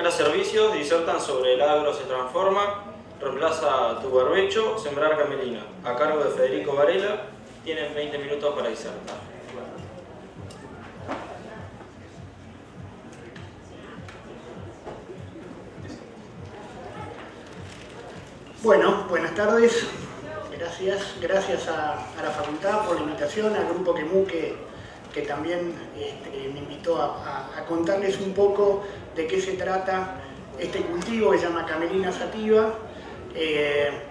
Chacra Servicios disertan sobre el agro se transforma, reemplaza tu barbecho, sembrar camelina. A cargo de Federico Varela, tienen 20 minutos para disertar. Bueno, buenas tardes. Gracias a la facultad por la invitación, al grupo QEMU que también me invitó a contarles un poco de qué se trata este cultivo que se llama Camelina sativa.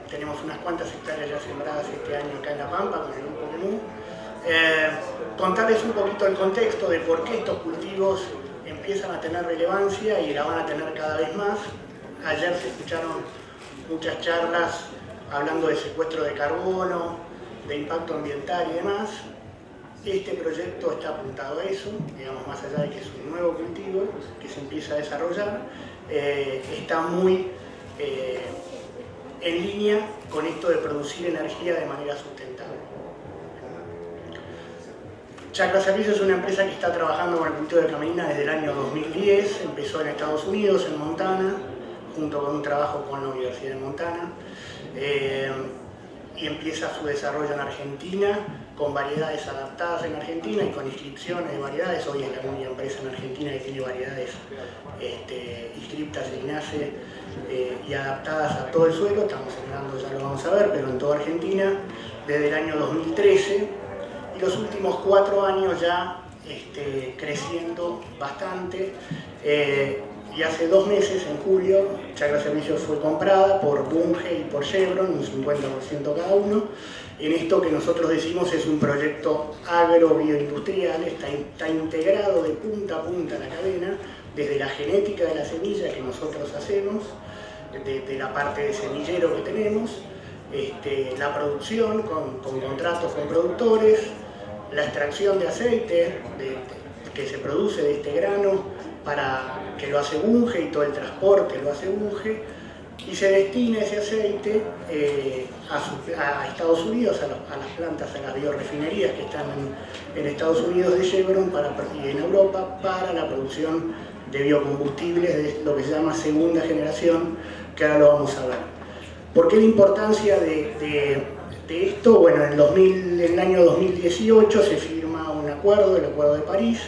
Tenemos unas cuantas hectáreas ya sembradas este año acá en La Pampa con el grupo QEMU. Contarles un poquito el contexto de por qué estos cultivos empiezan a tener relevancia y la van a tener cada vez más. Ayer se escucharon muchas charlas hablando de secuestro de carbono, de impacto ambiental y demás. Este proyecto está apuntado a eso, digamos, más allá de que es un nuevo cultivo que se empieza a desarrollar, está muy en línea con esto de producir energía de manera sustentable. Chacra Servicios es una empresa que está trabajando con el cultivo de camelina desde el año 2010, empezó en Estados Unidos, en Montana, junto con un trabajo con la Universidad de Montana, y empieza su desarrollo en Argentina, con variedades adaptadas en Argentina y con inscripciones de variedades. Hoy es la única empresa en Argentina que tiene variedades inscriptas en INASE y adaptadas a todo el suelo. Estamos sembrando, ya lo vamos a ver, pero en toda Argentina, desde el año 2013, y los últimos 4 años ya creciendo bastante. Y hace 2 meses, en julio, Chacra Servicios fue comprada por Bunge y por Chevron, un 50% cada uno. En esto que nosotros decimos es un proyecto agro-bioindustrial, está integrado de punta a punta la cadena, desde la genética de la semilla que nosotros hacemos, de la parte de semillero que tenemos, la producción con contratos con productores, la extracción de aceite que se produce de este grano, para que lo hace Bunge y todo el transporte lo hace Bunge, y se destina ese aceite a Estados Unidos, a las plantas, a las biorefinerías que están en Estados Unidos de Chevron y en Europa para la producción de biocombustibles de lo que se llama segunda generación, que ahora lo vamos a ver. ¿Por qué la importancia de esto? Bueno, en el año 2018 se firma un acuerdo, el Acuerdo de París,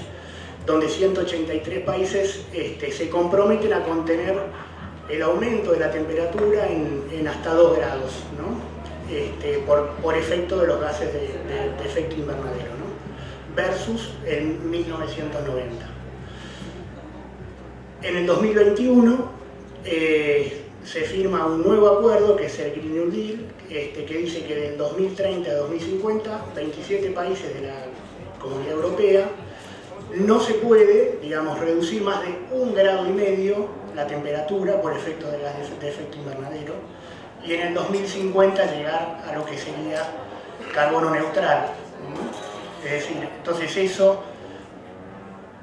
donde 183 países se comprometen a contener el aumento de la temperatura en hasta 2 grados, ¿no? por efecto de los gases de efecto invernadero, ¿no? Versus en 1990. En el 2021 se firma un nuevo acuerdo que es el Green New Deal, que dice que del 2030 a 2050 27 países de la Comunidad Europea no se puede, digamos, reducir más de 1,5 grados la temperatura por efecto de gases de efecto invernadero, y en el 2050 llegar a lo que sería carbono neutral. Es decir, entonces eso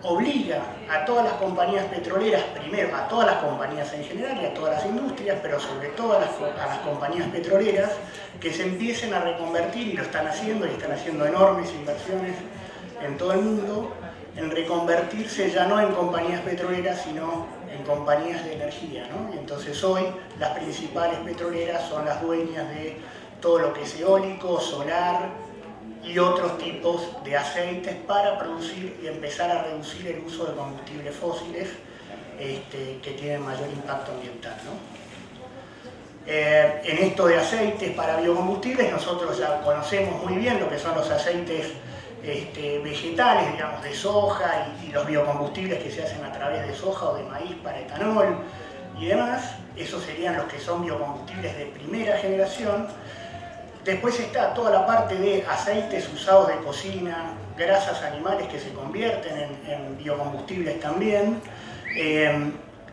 obliga a todas las compañías petroleras, primero a todas las compañías en general y a todas las industrias, pero sobre todo a las compañías petroleras, que se empiecen a reconvertir, y lo están haciendo, y están haciendo enormes inversiones en todo el mundo, en reconvertirse ya no en compañías petroleras, sino en compañías de energía, ¿no? Y entonces hoy las principales petroleras son las dueñas de todo lo que es eólico, solar y otros tipos de aceites para producir y empezar a reducir el uso de combustibles fósiles que tienen mayor impacto ambiental, ¿no? En esto de aceites para biocombustibles, nosotros ya conocemos muy bien lo que son los aceites vegetales, digamos, de soja y los biocombustibles que se hacen a través de soja o de maíz para etanol y demás. Esos serían los que son biocombustibles de primera generación. Después está toda la parte de aceites usados de cocina, grasas animales que se convierten en biocombustibles también,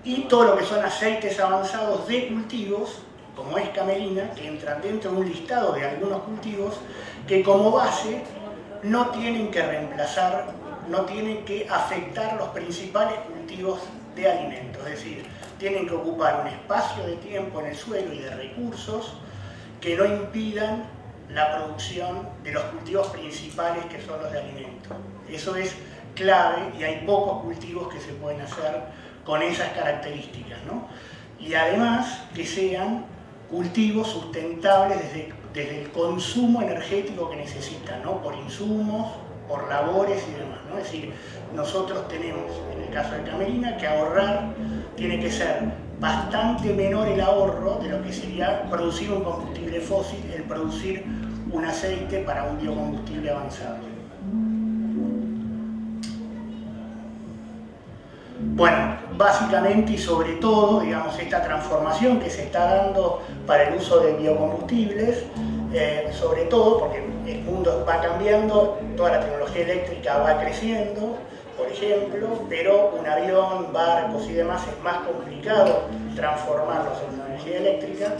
y todo lo que son aceites avanzados de cultivos, como es camelina, que entran dentro de un listado de algunos cultivos que como base no tienen que reemplazar, no tienen que afectar los principales cultivos de alimentos, es decir, tienen que ocupar un espacio de tiempo en el suelo y de recursos que no impidan la producción de los cultivos principales que son los de alimentos. Eso es clave y hay pocos cultivos que se pueden hacer con esas características, ¿no? Y además que sean cultivos sustentables desde el consumo energético que necesitan, ¿no? Por insumos, por labores y demás, ¿no? Es decir, nosotros tenemos, en el caso de Camerina, que ahorrar tiene que ser bastante menor el ahorro de lo que sería producir un combustible fósil, el producir un aceite para un biocombustible avanzado. Bueno, básicamente y sobre todo, digamos, esta transformación que se está dando para el uso de biocombustibles, sobre todo porque el mundo va cambiando, toda la tecnología eléctrica va creciendo, por ejemplo, pero un avión, barcos y demás es más complicado transformarlos en energía eléctrica.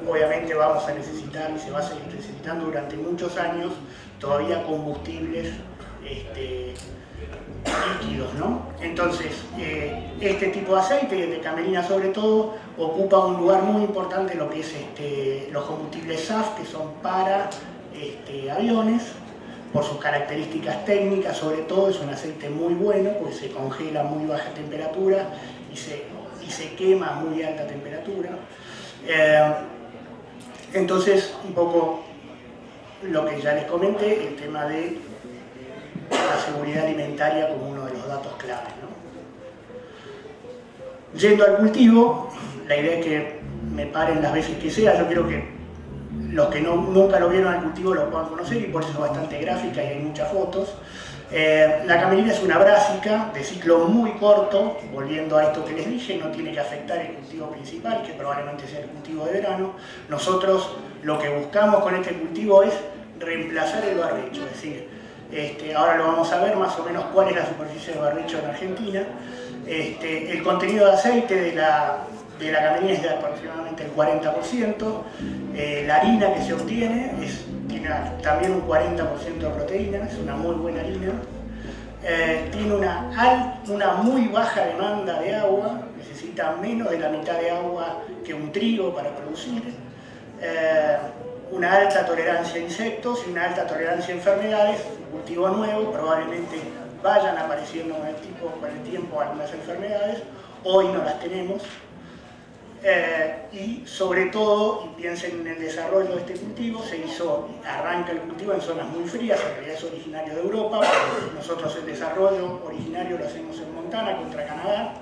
Obviamente vamos a necesitar y se va a seguir necesitando durante muchos años todavía combustibles líquidos, ¿no? Entonces, este tipo de aceite, y el de Camerina sobre todo, ocupa un lugar muy importante en lo que es los combustibles SAF, que son para aviones, por sus características técnicas, sobre todo es un aceite muy bueno, porque se congela a muy baja temperatura y se quema a muy alta temperatura. Entonces, un poco lo que ya les comenté, el tema de la seguridad alimentaria como uno de los datos claves, ¿no? Yendo al cultivo, la idea es que me paren las veces que sea. Yo quiero que los que nunca lo vieron al cultivo lo puedan conocer, y por eso es bastante gráfica y hay muchas fotos. La camerina es una brásica de ciclo muy corto, volviendo a esto que les dije, no tiene que afectar el cultivo principal, que probablemente sea el cultivo de verano. Nosotros lo que buscamos con este cultivo es reemplazar el barbecho, es decir, ahora lo vamos a ver más o menos cuál es la superficie de barbecho en Argentina. El contenido de aceite de la camerina es de aproximadamente el 40%, la harina que se obtiene tiene también un 40% de proteína, es una muy buena harina, tiene una muy baja demanda de agua, necesita menos de la mitad de agua que un trigo para producir, una alta tolerancia a insectos y una alta tolerancia a enfermedades. Un cultivo nuevo, probablemente vayan apareciendo con el tiempo algunas enfermedades, hoy no las tenemos. Y sobre todo, y piensen en el desarrollo de este cultivo, arranca el cultivo en zonas muy frías, en realidad es originario de Europa, pero nosotros el desarrollo originario lo hacemos en Montana contra Canadá.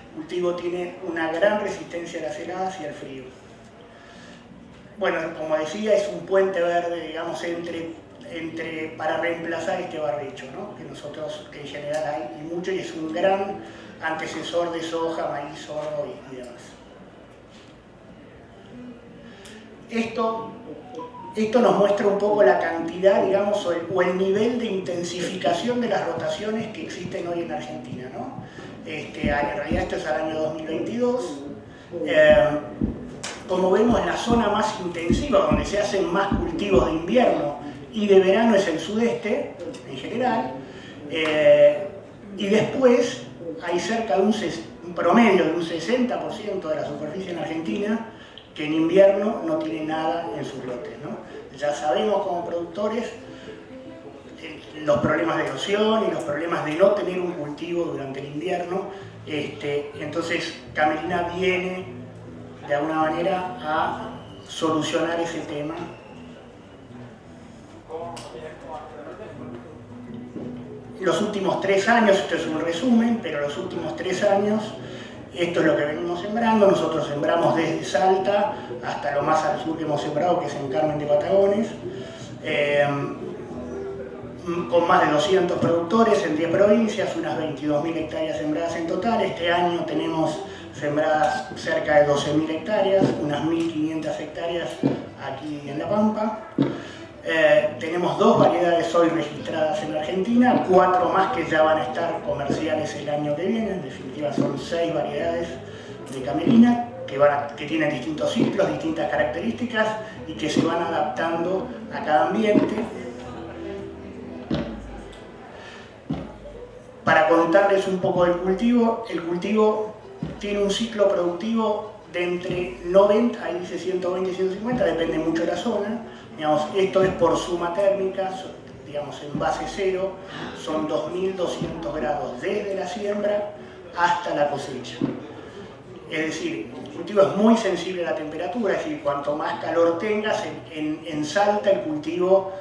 El cultivo tiene una gran resistencia a las heladas y al frío. Bueno, como decía, es un puente verde, digamos, para reemplazar este barbecho, ¿no? Que nosotros, que en general hay mucho, y es un gran antecesor de soja, maíz, sorgo y demás. Esto nos muestra un poco la cantidad, digamos, o el nivel de intensificación de las rotaciones que existen hoy en Argentina, ¿no? En realidad esto es al año 2022. Como vemos, la zona más intensiva, donde se hacen más cultivos de invierno y de verano, es el sudeste, en general. Y después hay cerca de un promedio de un 60% de la superficie en Argentina que en invierno no tiene nada en sus lotes, ¿no? Ya sabemos como productores los problemas de erosión y los problemas de no tener un cultivo durante el invierno. Entonces Camerina viene de alguna manera a solucionar ese tema. Los últimos 3 años, esto es un resumen, pero los últimos 3 años, esto es lo que venimos sembrando. Nosotros sembramos desde Salta hasta lo más al sur que hemos sembrado, que es en Carmen de Patagones, con más de 200 productores en 10 provincias, unas 22.000 hectáreas sembradas en total. Este año tenemos sembradas cerca de 12.000 hectáreas, unas 1.500 hectáreas aquí en La Pampa. Tenemos 2 variedades hoy registradas en Argentina, 4 más que ya van a estar comerciales el año que viene. En definitiva son 6 variedades de Camerina que tienen distintos ciclos, distintas características y que se van adaptando a cada ambiente. Para contarles un poco del cultivo, el cultivo tiene un ciclo productivo de entre 90, ahí dice 120 y 150, depende mucho de la zona. Digamos, esto es por suma térmica, digamos en base cero, son 2.200 grados desde la siembra hasta la cosecha. Es decir, el cultivo es muy sensible a la temperatura, es decir, cuanto más calor tengas, en Salta el cultivo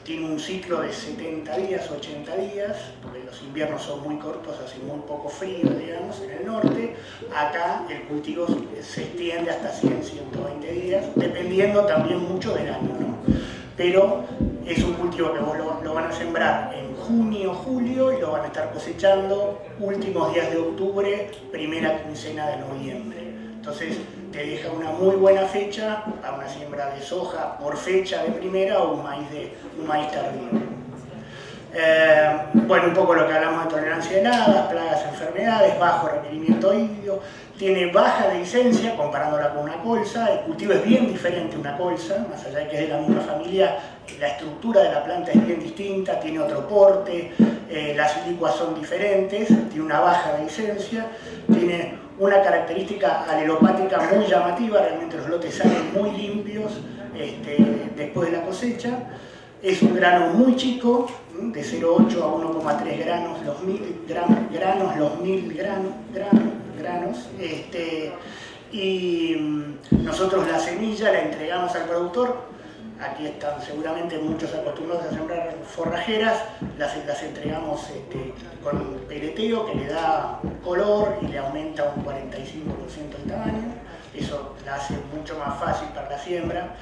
tiene un ciclo de 70 días, 80 días, porque los inviernos son muy cortos, hace muy poco frío, digamos, en el norte. Acá el cultivo se extiende hasta 100, 120 días, dependiendo también mucho del año, ¿no? Pero es un cultivo que vos lo van a sembrar en junio, julio y lo van a estar cosechando últimos días de octubre, primera quincena de noviembre. Entonces te deja una muy buena fecha para una siembra de soja por fecha de primera o un maíz tardío. Bueno, un poco lo que hablamos de tolerancia a heladas, plagas, enfermedades, bajo requerimiento hídrico, tiene baja dehiscencia comparándola con una colza. El cultivo es bien diferente a una colza, más allá de que es de la misma familia, la estructura de la planta es bien distinta, tiene otro porte, las licuas son diferentes, tiene una baja dehiscencia, tiene una característica alelopática muy llamativa, realmente los lotes salen muy limpios después de la cosecha. Es un grano muy chico, de 0,8 a 1,3 granos los 1000 granos. Y nosotros la semilla la entregamos al productor. Aquí están seguramente muchos acostumbrados a sembrar forrajeras, las entregamos con peleteo que le da color y le aumenta un 45% el tamaño. Eso la hace mucho más fácil para la siembra,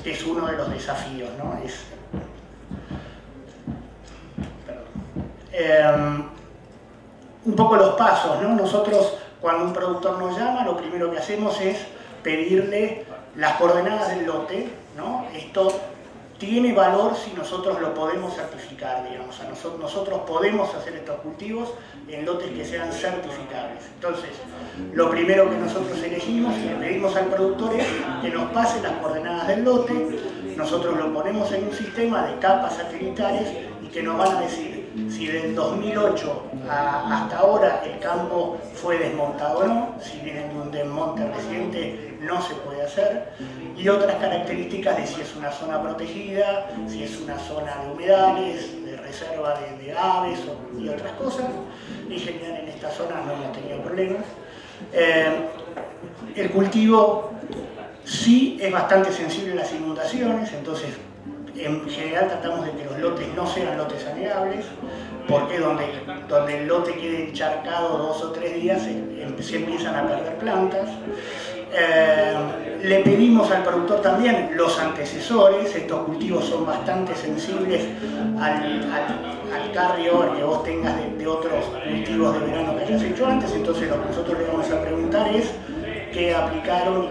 que es uno de los desafíos, ¿no? Un poco los pasos, ¿no? Nosotros, cuando un productor nos llama, lo primero que hacemos es pedirle las coordenadas del lote, ¿no? Esto tiene valor si nosotros lo podemos certificar, digamos. Nosotros podemos hacer estos cultivos en lotes que sean certificables. Entonces, lo primero que nosotros elegimos y le pedimos al productor es que nos pase las coordenadas del lote. Nosotros lo ponemos en un sistema de capas satelitales y que nos van a decir si del 2008 hasta ahora el campo fue desmontado o no, si vienen de un desmonte reciente no se puede hacer, y otras características de si es una zona protegida, si es una zona de humedales, de reserva de aves y otras cosas. En general en esta zona no hemos tenido problemas. El cultivo sí es bastante sensible a las inundaciones, entonces en general tratamos de que los lotes no sean lotes anegables, porque donde el lote quede encharcado 2 o 3 días se empiezan a perder plantas. Le pedimos al productor también los antecesores. Estos cultivos son bastante sensibles al carryover que vos tengas de otros cultivos de verano que hayas hecho antes. Entonces lo que nosotros le vamos a preguntar es qué aplicaron,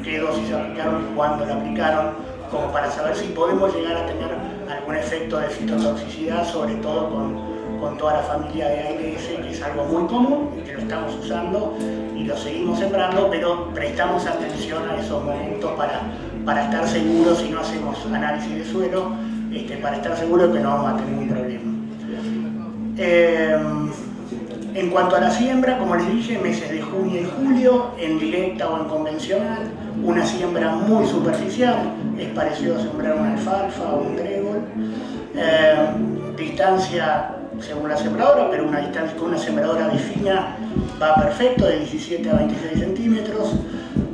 qué dosis aplicaron y cuándo la aplicaron, como para saber si podemos llegar a tener algún efecto de fitotoxicidad, sobre todo con toda la familia de ALS, que es algo muy común y que lo estamos usando y lo seguimos sembrando, pero prestamos atención a esos momentos para estar seguros, si no hacemos análisis de suelo, para estar seguros que no vamos a tener ningún problema. En cuanto a la siembra, como les dije, meses de junio y julio, en directa o en convencional, una siembra muy superficial, es parecido a sembrar una alfalfa o un trébol. Distancia según la sembradora, pero una distancia con una sembradora de fina va perfecto, de 17 a 26 centímetros.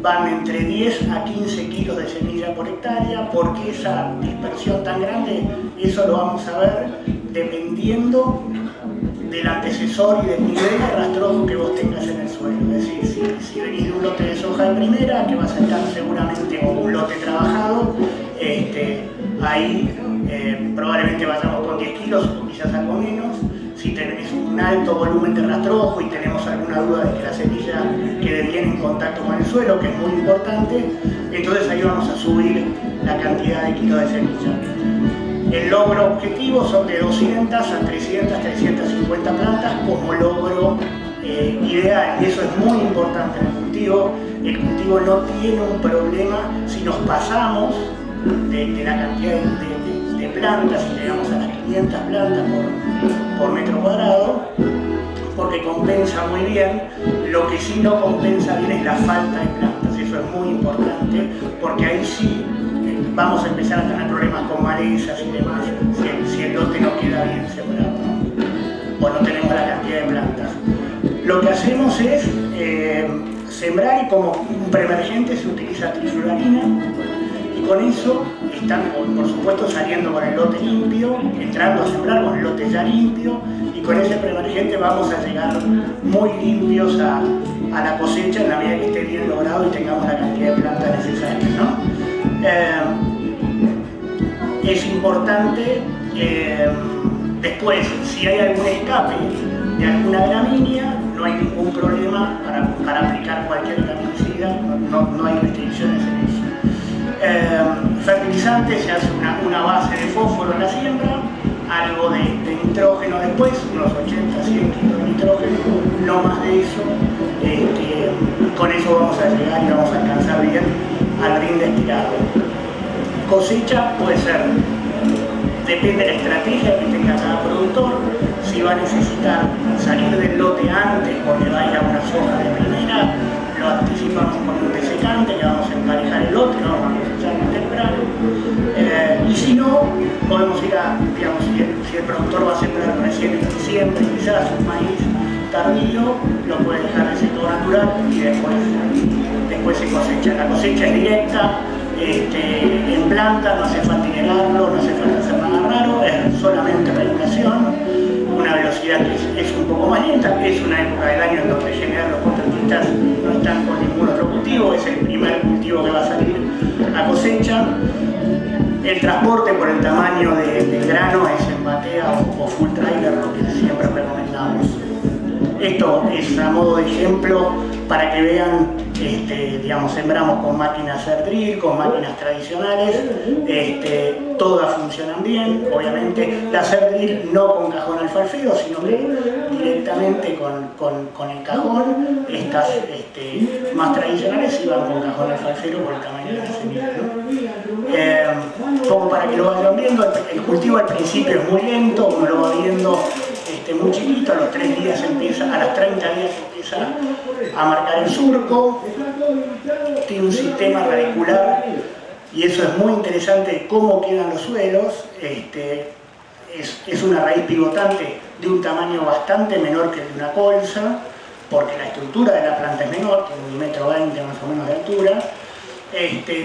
Van entre 10 a 15 kilos de semilla por hectárea. ¿Por qué esa dispersión tan grande? Eso lo vamos a ver dependiendo del antecesor y del nivel de rastrojo que vos tengas en el suelo. Es decir, si venís de un lote de soja de primera, que vas a estar seguramente, o un lote trabajado, ahí probablemente vayamos con 10 kilos o quizás algo menos. Si tenés un alto volumen de rastrojo y tenemos alguna duda de que la semilla quede bien en contacto con el suelo, que es muy importante, entonces ahí vamos a subir la cantidad de kilos de semilla. El logro objetivo son de 200 a 300, 350 plantas como logro ideal, y eso es muy importante en el cultivo. El cultivo no tiene un problema si nos pasamos de la cantidad de plantas, si llegamos a las 500 plantas por metro cuadrado, porque compensa muy bien. Lo que sí no compensa bien es la falta de plantas, eso es muy importante, porque ahí sí vamos a empezar a tener problemas con malezas y demás si el lote no queda bien sembrado, ¿no? O no tenemos la cantidad de plantas. Lo que hacemos es sembrar, y como un preemergente se utiliza trifluorina, y con eso están, por supuesto, saliendo con el lote limpio, entrando a sembrar con el lote ya limpio, y con ese preemergente vamos a llegar muy limpios a la cosecha en la medida que esté bien logrado y tengamos la cantidad de plantas necesarias, ¿no? Es importante, después, si hay algún escape de alguna gramínea, no hay ningún problema para aplicar cualquier graminicida, no hay restricciones en eso. Fertilizante, se hace una base de fósforo en la siembra, algo de nitrógeno después, unos 80-100 kilos de nitrógeno, no más de eso. Con eso vamos a llegar y vamos a alcanzar bien al rinde estirado. Cosecha puede ser, depende de la estrategia que tenga cada productor, si va a necesitar salir del lote antes porque va a ir a una soja de primera, lo anticipamos con un desecante, que vamos a emparejar el lote, no vamos a cosechar más temprano. Y si no, podemos ir a, digamos, si el productor va a sembrar recién en diciembre, quizás un maíz tardío, lo puede dejar de secado natural y después se cosecha. La cosecha es directa, en planta, no hace falta generarlo, no hace falta hacer nada raro, es solamente regulación, una velocidad que es un poco más lenta, es una época del año en donde generar los contratistas no están con ningún otro cultivo, es el primer cultivo que va a salir a cosecha. El transporte por el tamaño del grano es en batea o full trailer, lo que siempre recomendamos. Esto es a modo de ejemplo para que vean, digamos, sembramos con máquinas Cerdrill, con máquinas tradicionales, todas funcionan bien, obviamente la Cerdrill no con cajón alfalfero, sino que directamente con el cajón. Estas más tradicionales iban con cajón alfalfero por el tamaño de la semilla, ¿no? Como para que lo vayan viendo, el cultivo al principio es muy lento, uno lo va viendo muy chiquito, a los 3 días empieza, a los 30 días empieza a marcar el surco, tiene un sistema radicular y eso es muy interesante cómo quedan los suelos. Es una raíz pivotante de un tamaño bastante menor que el de una colza, porque la estructura de la planta es menor, tiene 1,20 m más o menos de altura,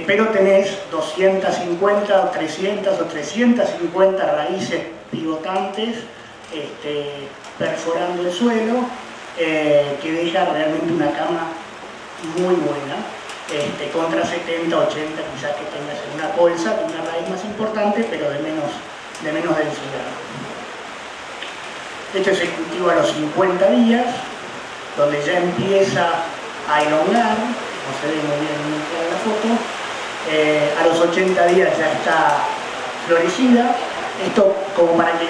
pero tenés 250 o 300 o 350 raíces pivotantes perforando el suelo, que deja realmente una cama muy buena, contra 70, 80 quizás que tengas en una colza, con una raíz más importante, pero de menos densidad. Este se cultiva a los 50 días, donde ya empieza a elongar, como se ve muy bien en la foto. A los 80 días ya está florecida. Esto como para que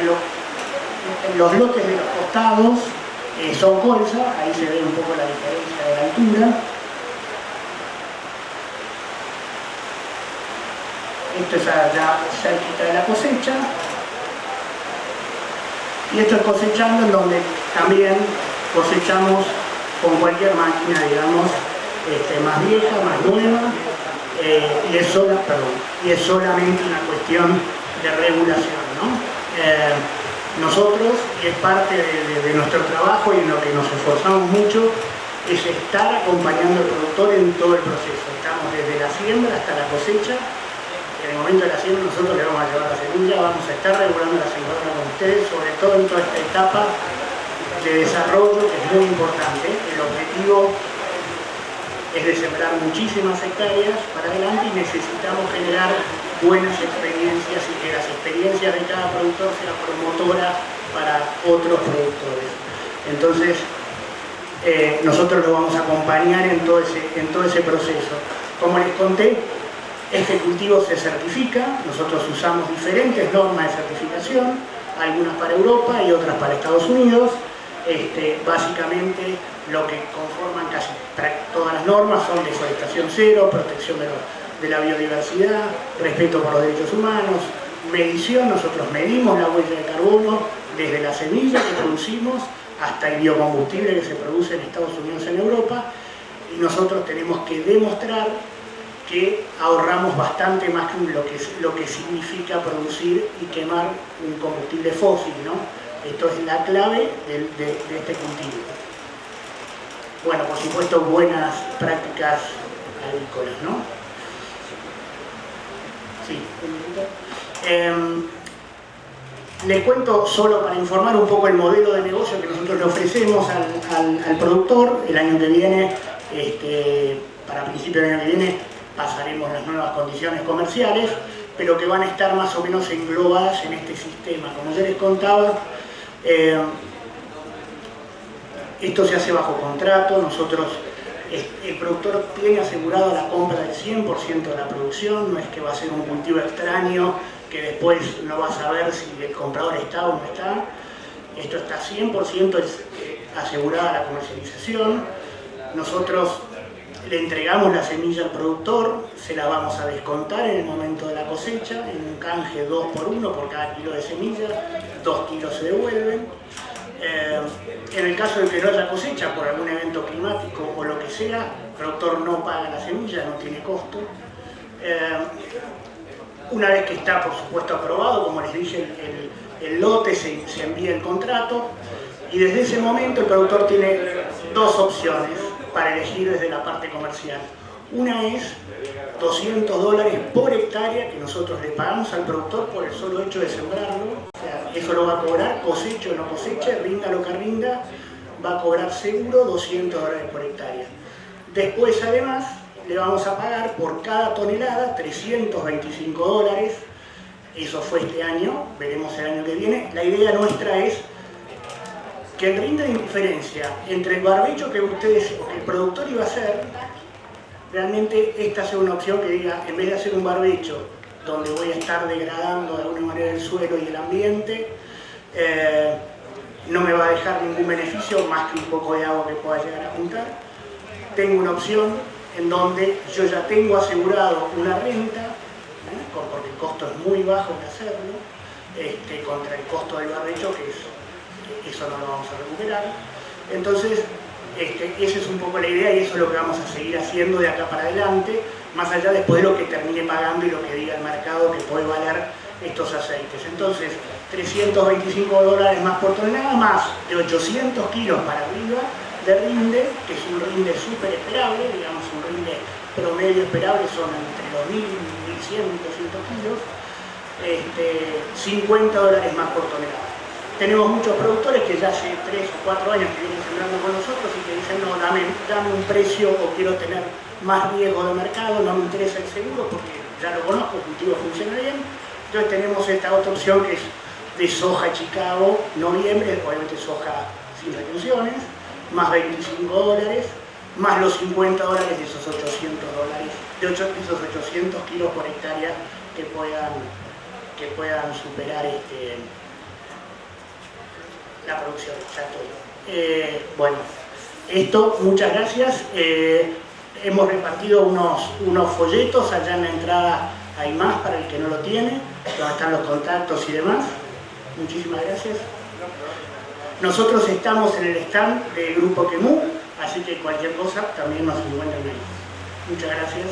los lotes de los costados son colza, ahí se ve un poco la diferencia de la altura. Esto es ya cerquita de la cosecha. Y esto es cosechando, en donde también cosechamos con cualquier máquina, digamos, más vieja, más nueva, y es solamente una cuestión de regulación, ¿no? Nosotros, y es parte de nuestro trabajo y en lo que nos esforzamos mucho, es estar acompañando al productor en todo el proceso. Estamos desde la siembra hasta la cosecha. En el momento de la siembra nosotros le vamos a llevar la semilla, vamos a estar regulando la sembradura con ustedes, sobre todo en toda esta etapa de desarrollo, que es muy importante. El objetivo es de sembrar muchísimas hectáreas para adelante y necesitamos generar buenas experiencias y que las experiencias de cada productor sean promotora para otros productores. Entonces, nosotros lo vamos a acompañar en todo ese proceso. Como les conté, este cultivo se certifica, nosotros usamos diferentes normas de certificación, algunas para Europa y otras para Estados Unidos. Básicamente lo que conforman casi todas las normas son deforestación cero, protección de la biodiversidad, respeto por los derechos humanos, medición. Nosotros medimos la huella de carbono desde la semilla que producimos hasta el biocombustible que se produce en Estados Unidos y en Europa, y nosotros tenemos que demostrar que ahorramos bastante más que lo que significa producir y quemar un combustible fósil, ¿no? Esto es la clave de este cultivo. bueno, por supuesto, buenas prácticas agrícolas, ¿no? Sí, un minuto. Les cuento solo para informar un poco el modelo de negocio que nosotros le ofrecemos al productor. El año que viene, para principios del año que viene, pasaremos las nuevas condiciones comerciales, pero que van a estar más o menos englobadas en este sistema. Como yo les contaba, esto se hace bajo contrato. Nosotros, el productor tiene asegurado la compra del 100% de la producción, no es que va a ser un cultivo extraño que después no va a saber si el comprador está o no está. Esto está 100% asegurada la comercialización. Nosotros le entregamos la semilla al productor, se la vamos a descontar en el momento de la cosecha, en un canje 2 por 1 por cada kilo de semilla, 2 kilos se devuelven. En el caso de que no haya cosecha por algún evento climático o lo que sea, el productor no paga la semilla, no tiene costo. Una vez que está, por supuesto, aprobado, como les dije, el lote, se envía el contrato, y desde ese momento el productor tiene dos opciones para elegir desde la parte comercial. Una es $200 por hectárea que nosotros le pagamos al productor por el solo hecho de sembrarlo. O sea, eso lo va a cobrar, coseche o no coseche, rinda lo que rinda, va a cobrar seguro $200 por hectárea. Después, además, le vamos a pagar por cada tonelada $325. Eso fue este año, veremos el año que viene. La idea nuestra es que el rinde de indiferencia entre el barbecho que el productor iba a hacer, realmente esta sea una opción que diga, en vez de hacer un barbecho donde voy a estar degradando de alguna manera el suelo y el ambiente, no me va a dejar ningún beneficio más que un poco de agua que pueda llegar a juntar. Tengo una opción en donde yo ya tengo asegurado una renta, porque el costo es muy bajo de hacerlo, contra el costo del barbecho, que eso no lo vamos a recuperar. Entonces, esa es un poco la idea y eso es lo que vamos a seguir haciendo de acá para adelante, más allá después de lo que termine pagando y lo que diga el mercado que puede valer estos aceites. Entonces, $325 más por tonelada, más de 800 kilos para arriba de rinde, que es un rinde súper esperable, digamos un rinde promedio esperable son entre los 1.000, 1.100, 1.200 kilos, $50 más por tonelada. Tenemos muchos productores que ya hace 3 o 4 años que vienen sembrando con nosotros y que dicen, no, dame un precio o quiero tener más riesgo de mercado, no me interesa el seguro porque ya lo conozco, el cultivo funciona bien. Entonces tenemos esta otra opción que es de soja Chicago, noviembre, obviamente soja sin retenciones, más $25, más los $50 de esos $800, de esos 800 kilos por hectárea que puedan superar la producción. Bueno, esto, muchas gracias. Hemos repartido unos folletos, allá en la entrada hay más para el que no lo tiene, donde están los contactos y demás. Muchísimas gracias. Nosotros estamos en el stand del Grupo Quemú, así que cualquier cosa también nos encuentran ahí. Muchas gracias.